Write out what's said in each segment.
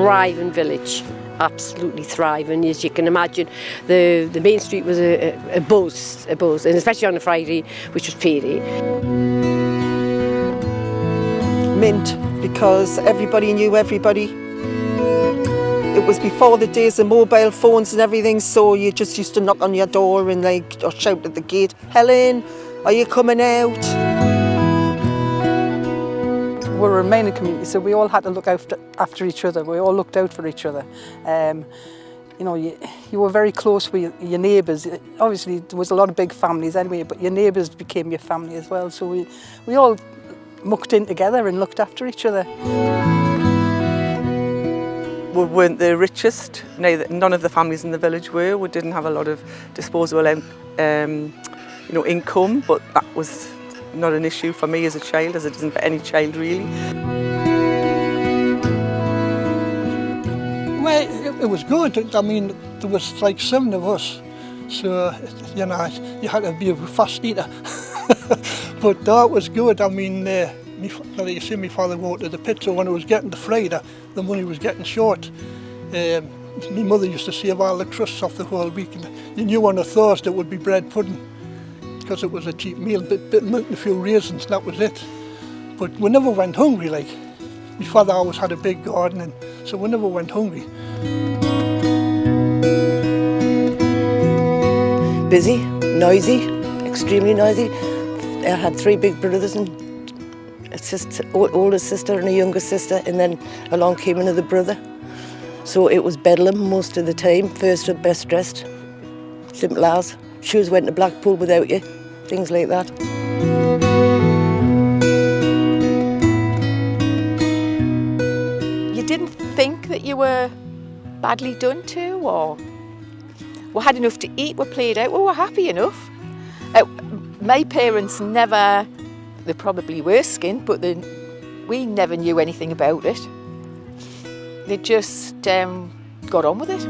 thriving village, absolutely thriving. As you can imagine, the main street was a buzz, and especially on a Friday, which was payday. Mint, because everybody knew everybody. It was before the days of mobile phones and everything, so you just used to knock on your door and or shout at the gate, "Helen, are you coming out?" We're a mining community, so we all had to look after each other. We all looked out for each other. You know, you were very close with your neighbours. Obviously, there was a lot of big families anyway, but your neighbours became your family as well. So we all mucked in together and looked after each other. We weren't the richest. None of the families in the village were. We didn't have a lot of disposable income, but that was not an issue for me as a child, as it isn't for any child really. Well, it was good. I mean, there was like 7 of us, so you know, you had to be a fast eater. But that was good. I mean, like you see, my father went to the pit, so when it was getting to Friday, the money was getting short. My mother used to save all the crusts off the whole week, and you knew on a Thursday it would be bread pudding, because it was a cheap meal, bit of milk and a few raisins, that was it. But we never went hungry, like. My father always had a big garden, and so we never went hungry. Busy, noisy, extremely noisy. I had 3 big brothers and a sister, older sister and a younger sister, and then along came another brother. So it was bedlam most of the time, first up, best dressed, simple as. Shoes went to Blackpool without you, things like that. You didn't think that you were badly done to, or we had enough to eat, we played out, we were happy enough. My parents never, they probably were skinned, but we never knew anything about it. They just got on with it.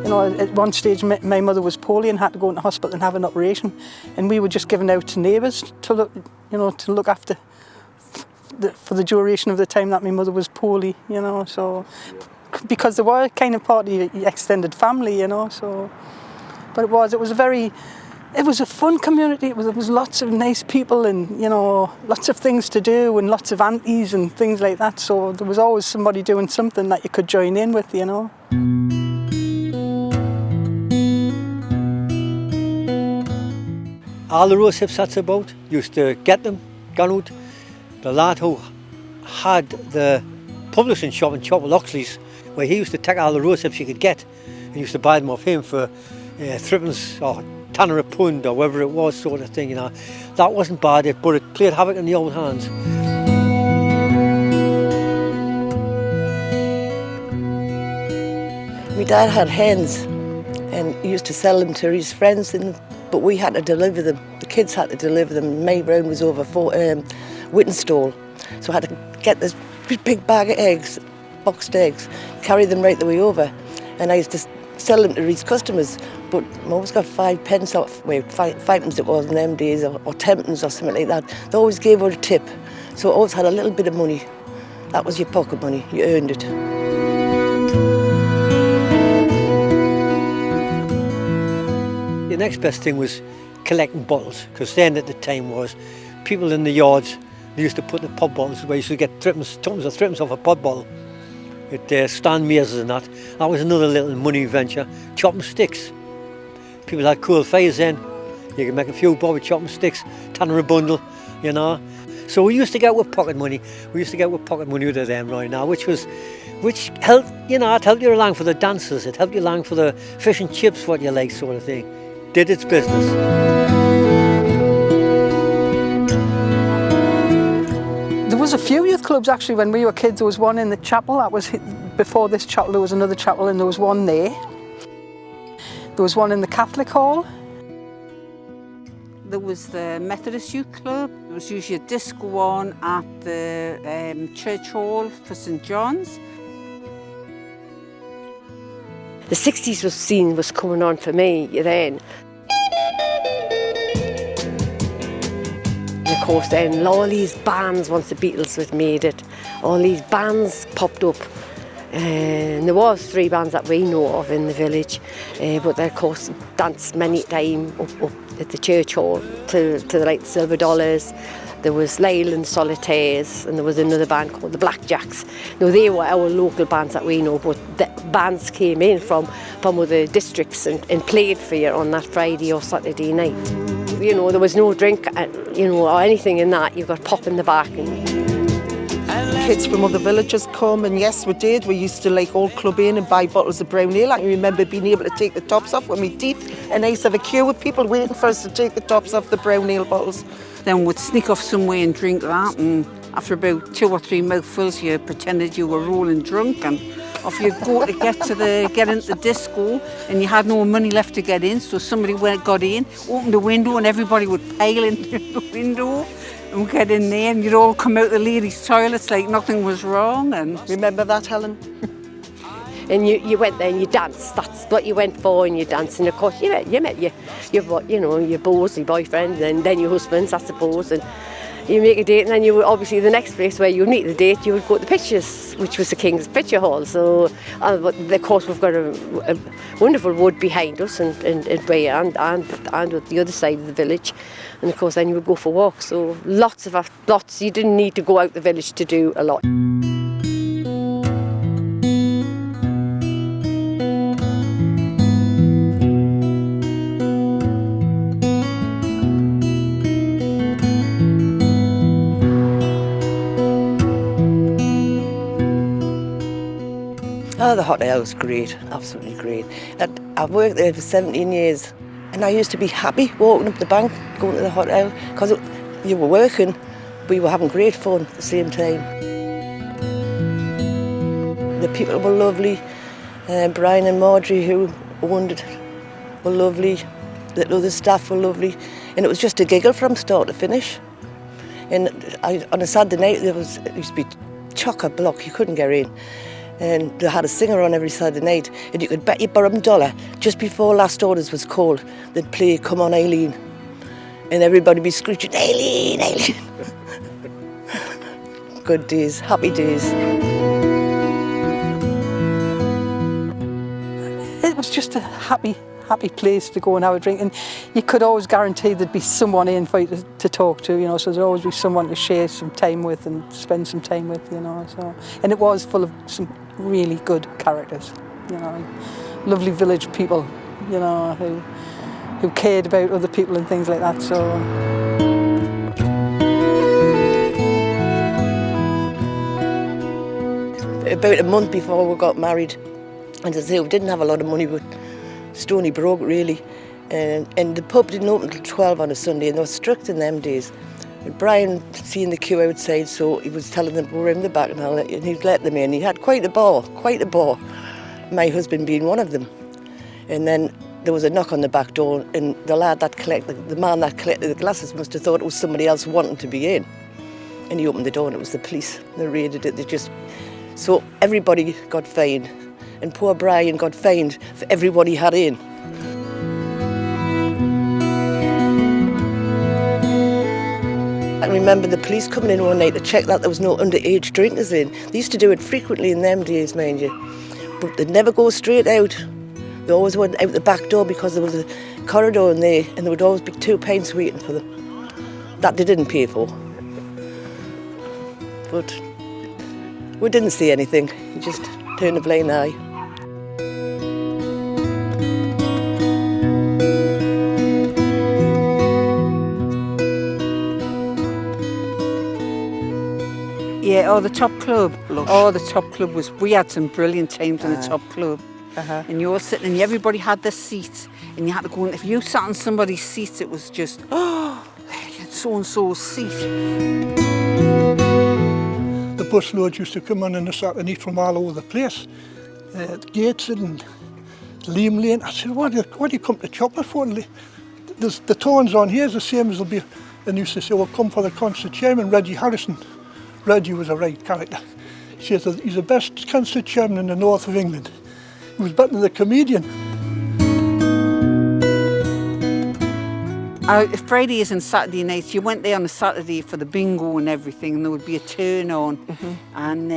You know, at one stage my mother was poorly and had to go into hospital and have an operation, and we were just given out to neighbours to look after for the duration of the time that my mother was poorly, you know, so because they were kind of part of your extended family, you know, so. But it was a fun community. There was lots of nice people, and you know, lots of things to do, and lots of aunties and things like that. So there was always somebody doing something that you could join in with, you know. All the recipes that's about, used to get them, gone out. The lad who had the publishing shop in Chopwell, where he used to take all the recipes you could get, and used to buy them off him for threepence or tenner a pund or whatever it was, sort of thing, you know. That wasn't bad, but it played havoc in the old hands. My dad had hens and he used to sell them to his friends, but we had to deliver them. The kids had to deliver them. My round was over Whittenstall, so I had to get this big bag of eggs, boxed eggs, carry them right the way over, and I used to sell them to his customers. But I always got 5 pence off, well, 5pence it was in them days, or 10pence or something like that. They always gave out a tip, so I always had a little bit of money. That was your pocket money, you earned it. The next best thing was collecting bottles, because then at the time was people in the yards, they used to put the pub bottles where you used to get 2pence or 3pence off a pub bottle. With stand mazes and that. That was another little money venture. Chopping sticks. People had cool fires then. You could make a few bob with chopping sticks, tenner a bundle, you know. So we used to get with pocket money. We used to get with pocket money with them right now, which helped, you know, it helped you along for the dances, it helped you along for the fish and chips, what you like, sort of thing. Did its business. There was a few youth clubs actually when we were kids. There was one in the chapel, that was before this chapel. There was another chapel and there was one there. There was one in the Catholic Hall. There was the Methodist Youth Club. There was usually a disco one at the Church Hall for St John's. The 60s scene was coming on for me then. course then all these bands, once the Beatles had made it, all these bands popped up. And there was 3 bands that we know of in the village, but they of course danced many times up at the church hall to the like Silver Dollars. There was Leyland Solitaires, and there was another band called the Blackjacks. Now they were our local bands that we know, but the bands came in from other districts and played for you on that Friday or Saturday night. You know, there was no drink, you know, or anything in that. You got pop in the back. Kids from other villages come, and yes, we did. We used to like all club in and buy bottles of brown ale. I remember being able to take the tops off with my teeth, and I used to have a queue with people waiting for us to take the tops off the brown ale bottles. Then we'd sneak off somewhere and drink that, and after about 2 or 3 mouthfuls you pretended you were rolling drunk, and off you go to get into the disco, and you had no money left to get in, so somebody got in, opened the window, and everybody would pile into the window and get in there, and you'd all come out the ladies' toilets like nothing was wrong. And remember that, Helen? And you went there and you danced. That's what you went for, and you danced. And of course, you met your beaux, your boyfriend, and then your husbands, I suppose. And you make a date, and then you would obviously the next place where you would meet the date, you would go to the pictures, which was the King's Picture Hall. So, but of course, we've got a wonderful wood behind us, and Bray and at the other side of the village. And of course, then you would go for walks. So lots. You didn't need to go out the village to do a lot. Oh, the hot air was great, absolutely great. I've worked there for 17 years, and I used to be happy walking up the bank, going to the hot air, because you were working, but you were having great fun at the same time. The people were lovely. Brian and Marjorie, who owned it, were lovely. The other staff were lovely, and it was just a giggle from start to finish. And on a Saturday night, it used to be chock-a-block, you couldn't get in. And they had a singer on every Saturday night, and you could bet your bottom dollar, just before last orders was called, they'd play Come On Eileen. And everybody be screeching, Eileen, Eileen. Good days, happy days. It was just a happy place to go and have a drink, and you could always guarantee there'd be someone in for you to talk to, you know, so there'd always be someone to share some time with and spend some time with, you know. So, and it was full of some really good characters, you know, lovely village people, you know, who cared about other people and things like that. So about a month before we got married, and as I say, we didn't have a lot of money, but Stony broke really, and the pub didn't open till 12 on a Sunday, and they were strict in them days. And Brian seen the queue outside, so he was telling them we're in the back and and he'd let them in. He had quite a bar, my husband being one of them. And then there was a knock on the back door, and the man that collected the glasses must have thought it was somebody else wanting to be in. And he opened the door, and it was the police. They raided it. So everybody got fined. And poor Brian got fined for everyone he had in. I remember the police coming in one night to check that there was no underage drinkers in. They used to do it frequently in them days, mind you. But they'd never go straight out. They always went out the back door because there was a corridor in there, and there would always be 2 pints waiting for them. That they didn't pay for. But we didn't see anything. We just turned a blind eye. Yeah, the top club. Oh, the top club we had some brilliant times in the top club. And you were sitting, and everybody had their seats, and you had to go, and if you sat on somebody's seats, it was just, oh, so-and-so's seat. The busloads used to come on a Saturday night from all over the place. Gateshead and Liam Lane. I said, what do you come to Chopwell for? The tones on here is the same as they'll be. And he used to say, well, come for the concert chairman, Reggie Harrison. Reggie was a right character. He says he's the best concert chairman in the north of England. He was better than the comedian. Fridays and Saturday nights, you went there on a Saturday for the bingo and everything, and there would be a turn on. And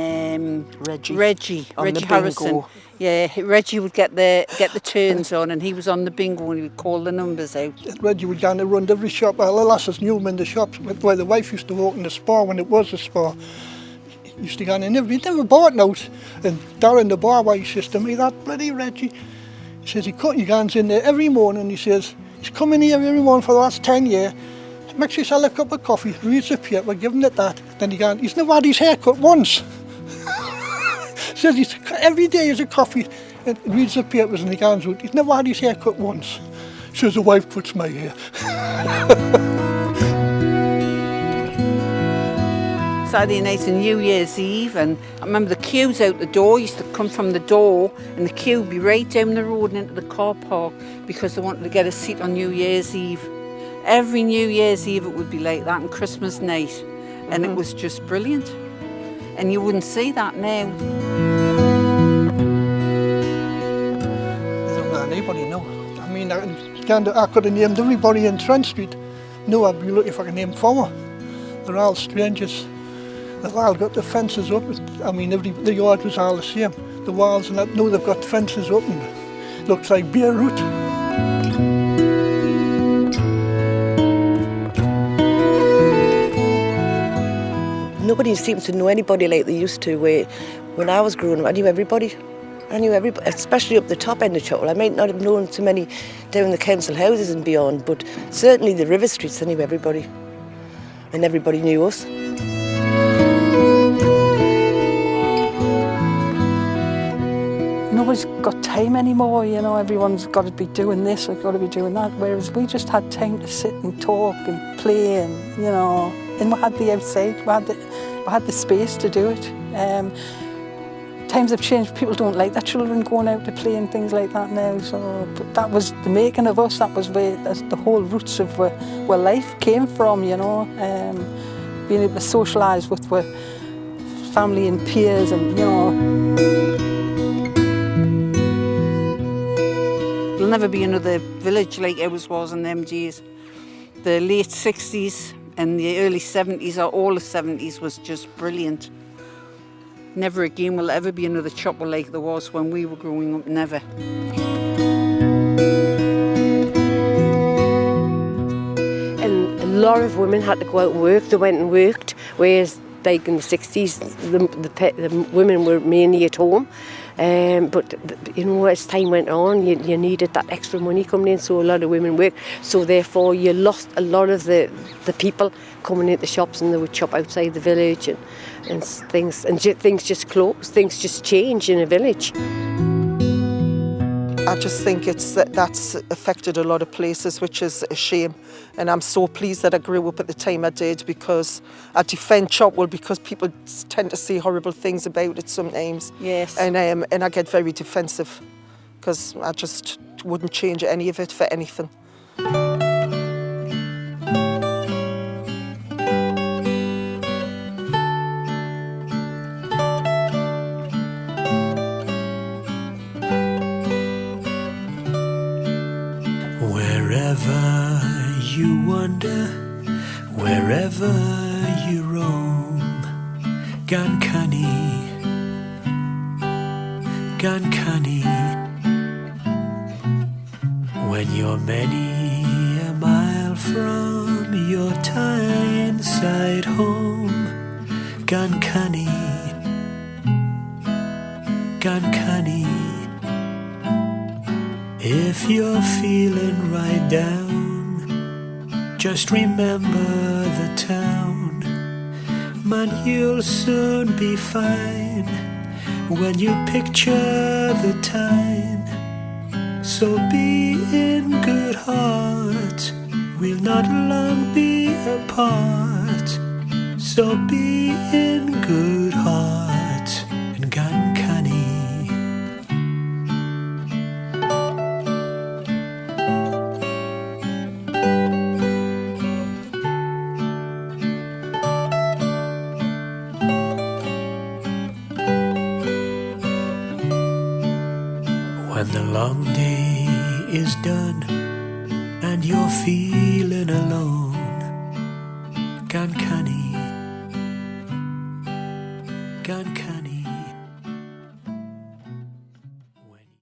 Reggie on the Harrison. bingo. Yeah, Reggie would get the turns on, and he was on the bingo and he would call the numbers out. Reggie would go and run every shop. All the lasses knew him in the shops where the wife used to work in the spa when it was a spa. He used to go in and he never bought out. And Darren, the bar boy, says to me, that bloody Reggie, he says he cut your hands in there every morning. He says, he's coming here every morning for the last 10 years. Makes you sell a cup of coffee, reads the paper, give him it that. Then he goes, he's never had his hair cut once. Says he's, every day is a coffee and reads the papers and he goes, he's never had his hair cut once. Says the wife cuts my hair. Saturday night and New Year's Eve, and I remember the queues out the door used to come from the door, and the queue would be right down the road and into the car park because they wanted to get a seat on New Year's Eve. Every New Year's Eve it would be like that, and Christmas night, and it was just brilliant. And you wouldn't see that now. I don't know anybody know. I mean, I could have named everybody in Trent Street. No, I'd be lucky if I could name 4. They're all strangers. They've all got the fences up. I mean, the yard was all the same. The walls and that, now they've got fences up and it looks like Beirut. Nobody seems to know anybody like they used to. When I was growing up, I knew everybody. Especially up the top end of Chopwell. I might not have known too many down the council houses and beyond, but certainly the river streets, I knew everybody. And everybody knew us. Nobody's got time anymore, you know, everyone's got to be doing this or got to be doing that, whereas we just had time to sit and talk and play and, you know, and we had the outside, we had the space to do it. Times have changed, people don't like their children going out to play and things like that now, so but that was the making of us, that was where the whole roots of where life came from, you know, being able to socialise with family and peers and, you know. There'll never be another village like ours was in them days. The late 60s and the early 70s, or all the 70s, was just brilliant. Never again will there ever be another Chopwell like there was when we were growing up, never. And a lot of women had to go out and work. They went and worked, whereas like in the 60s, the women were mainly at home. But you know, as time went on, you needed that extra money coming in, so a lot of women worked. So therefore, you lost a lot of the people coming into shops, and they would shop outside the village, and things just closed. Things just changed in a village. I just think that's affected a lot of places, which is a shame. And I'm so pleased that I grew up at the time I did, because I defend Chopwell because people tend to say horrible things about it sometimes. Yes. And I get very defensive because I just wouldn't change any of it for anything. Wherever you wander, wherever you roam, gan canny, when you're many a mile from your Tyneside home, gan canny. If you're feeling right down, just remember the town. Man, you'll soon be fine when you picture the time. So be in good heart, we'll not long be apart. So be in good heart and gan canny. When the long day is done and you're feeling Gan canny, gan canny.